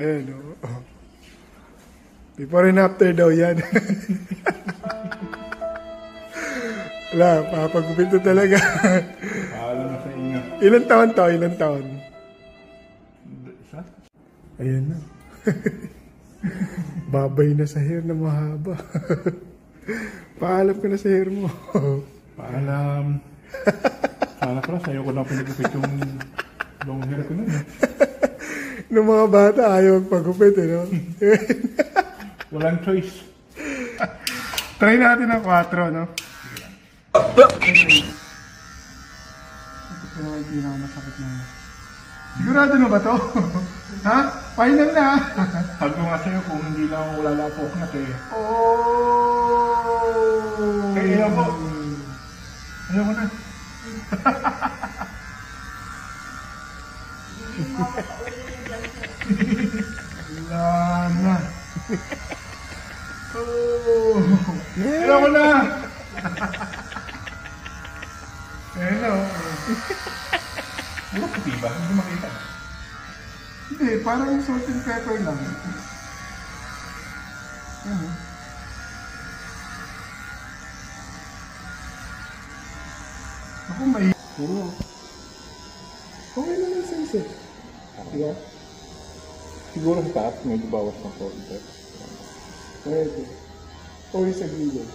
Ayan, oh. Before and after daw yan. Wala, papagupit to talaga. Paalam na sa inyo. Ilan taon to? Ilan taon? Isa? Ayan na. Babay na sa hair na mahaba. Paalam ka na sa hair mo. Paalam. Sana pala sa'yo ko lang pinagupit yung long hair ko nun. Nung mga bata, ayaw magpagupit, no? Walang choice. Try natin ang 4, no? Hindi na masakit na. Sigurado na ba to? Ha? Final na. Sabi ko nga sa'yo kung hindi lang wala lang po na eh. Oh! Ayaw ko. Ayaw ko na. Wala na. Oh! Ayaw ko na. Hello. Puro puti ba? Hindi makita. Hindi, parang salt and pepper lang. Ako may... Okay na yung sense eh. Diba? Siguro sa taas, medyo bawas ng konti. Pwede. O yung sa gilid.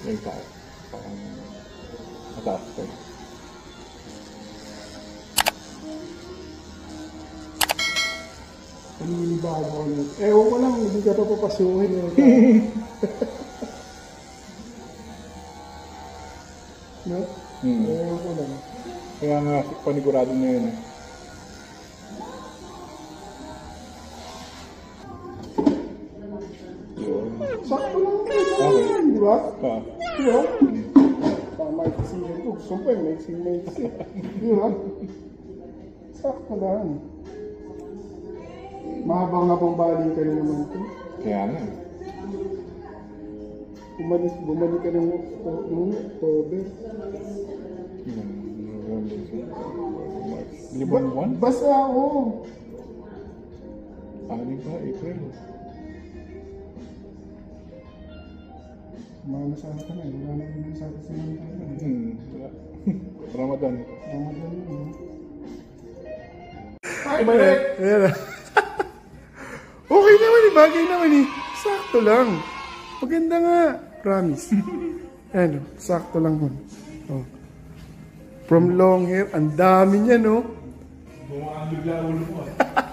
Yung taas. Parang mataas ko. Paninibago ko ulit. Ewan ko lang, hindi ka pa papasuhin eh. No? Ewan ko lang. Kaya nga, panigurado na yun eh. Sakto lang yun, di ba? Di ba? Maiksi yun ito. Gusto pa yung maiksi. Di ba? Sakto lang. Mahabang baling ka rin naman ito. Kaya nga. Bumalik ka ng October. Libang buwan? Basta ako. Ano ba? April? Malasaan ka na eh. Wala na naman sa atin Wala. Ramadan. Ramadan yun. Ay, balik! Ayan na. Okay naman eh. Bagay naman eh. Sakto lang. Maganda nga. Promise. Ayan o. Sakto lang mo. Oh. From long hair. Ang dami niya no. Bumaan bigla ulo mo ah.